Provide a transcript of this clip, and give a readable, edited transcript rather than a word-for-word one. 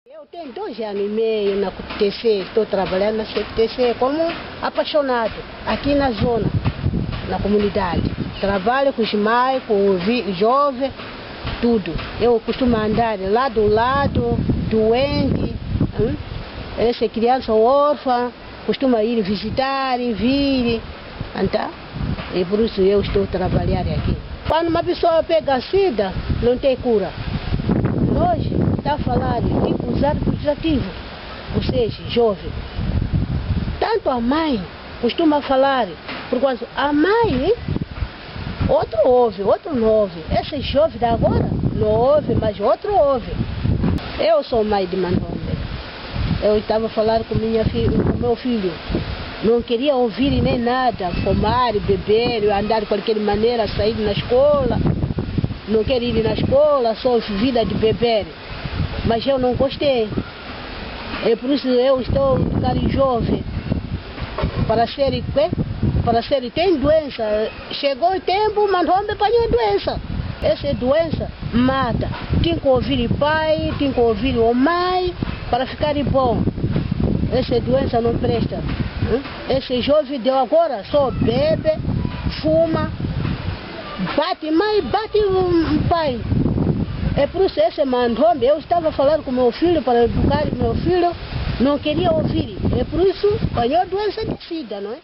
Eu tenho 2 anos e meio na CTC, estou trabalhando na CTC como apaixonado, aqui na zona, na comunidade. Trabalho com os mães, com os jovens, tudo. Eu costumo andar lado a lado, doente, essa criança órfã, costuma ir visitar, vir, então, e por isso eu estou trabalhando aqui. Quando uma pessoa pega SIDA, não tem cura. Hoje está falando, tem que usar preservativo, ou seja, jovem. Tanto a mãe costuma falar, porque a mãe, outro ouve, outro não ouve. Esse jovem de agora não ouve, mas outro ouve. Eu sou mãe de Mandombe. Eu estava falando com meu filho. Não queria ouvir nem nada, fumar, beber, andar de qualquer maneira, sair na escola. Não quero ir na escola, só vida de beber. Mas eu não gostei. É por isso eu estou ficando jovem. Para ser, tem doença. Chegou o tempo, Mandombe apanhou doença. Essa doença mata. Tem que ouvir o pai, tem que ouvir a mãe, para ficar bom. Essa doença não presta. Esse jovem de agora só bebe, fuma, bate mãe, bate o pai. É por isso esse Mandombe, eu estava falando com meu filho para educar meu filho, não queria ouvir. É por isso ganhou doença de SIDA, não é?